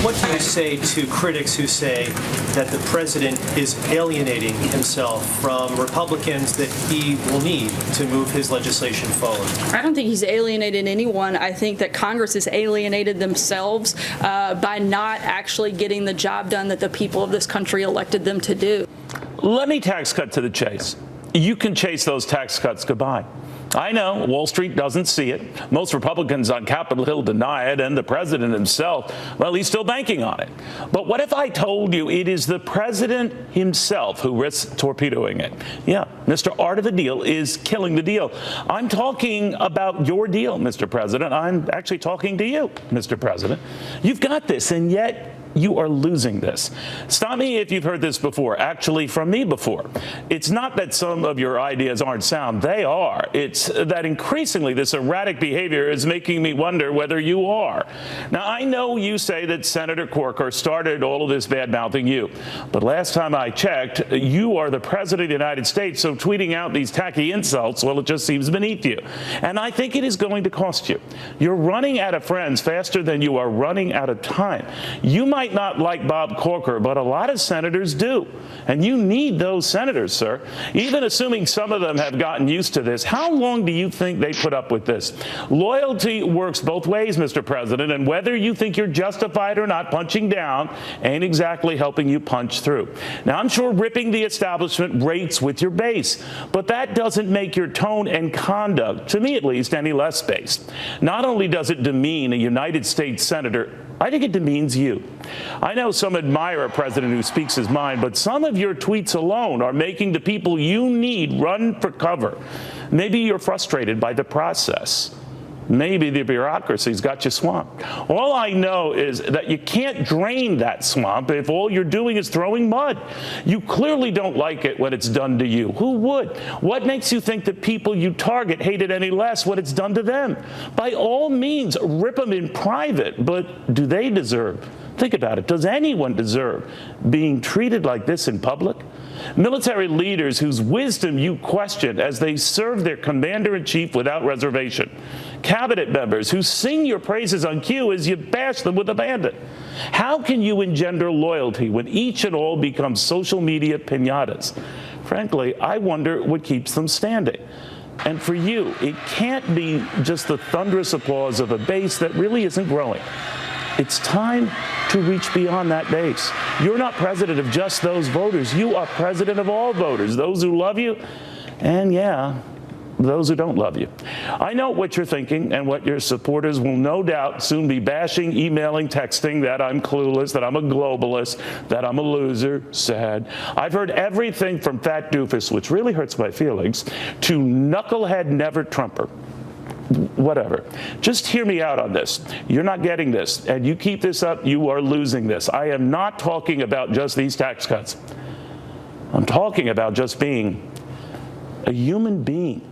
What do you say to critics who say that the president is alienating himself from Republicans that he will need to move his legislation forward? I don't think he's alienated anyone. I think that Congress has alienated themselves by not actually getting the job done that the people of this country elected them to do. Let me tax cut to the chase. You can chase those tax cuts goodbye. I know Wall Street doesn't see it. Most Republicans on Capitol Hill deny it, and the president himself, well, he's still banking on it. But what if I told you it is the president himself who risks torpedoing it? Yeah, Mr. Art of the Deal is killing the deal. I'm talking about your deal, Mr. President. I'm actually talking to you, Mr. President. You've got this, and yet you are losing this. Stop me if you've heard this before, actually from me before. It's not that some of your ideas aren't sound. They are. It's that increasingly this erratic behavior is making me wonder whether you are. Now, I know you say that Senator Corker started all of this bad-mouthing you, but last time I checked, you are the president of the United States, so tweeting out these tacky insults, well, it just seems beneath you. And I think it is going to cost you. You're running out of friends faster than you are running out of time. You might not like Bob Corker, but a lot of senators do. And you need those senators, sir. Even assuming some of them have gotten used to this, how long do you think they put up with this? Loyalty works both ways, Mr. President, and whether you think you're justified or not punching down ain't exactly helping you punch through. Now, I'm sure ripping the establishment rates with your base, but that doesn't make your tone and conduct, to me at least, any less based. Not only does it demean a United States senator, I think it demeans you. I know some admire a president who speaks his mind, but some of your tweets alone are making the people you need run for cover. Maybe you're frustrated by the process. Maybe the bureaucracy's got you swamped. All I know is that you can't drain that swamp if all you're doing is throwing mud. You clearly don't like it when it's done to you. Who would? What makes you think that people you target hate it any less when it's done to them? By all means, rip them in private, but do they deserve? Think about it. Does anyone deserve being treated like this in public? Military leaders whose wisdom you question as they serve their commander-in-chief without reservation. Cabinet members who sing your praises on cue as you bash them with abandon. How can you engender loyalty when each and all become social media piñatas? Frankly, I wonder what keeps them standing. And for you, it can't be just the thunderous applause of a base that really isn't growing. It's time to reach beyond that base. You're not president of just those voters. You are president of all voters, those who love you, and yeah, those who don't love you. I know what you're thinking, and what your supporters will no doubt soon be bashing, emailing, texting that I'm clueless, that I'm a globalist, that I'm a loser, sad. I've heard everything from fat doofus, which really hurts my feelings, to knucklehead never Trumper. Whatever. Just hear me out on this. You're not getting this, and you keep this up, you are losing this. I am not talking about just these tax cuts. I'm talking about just being a human being.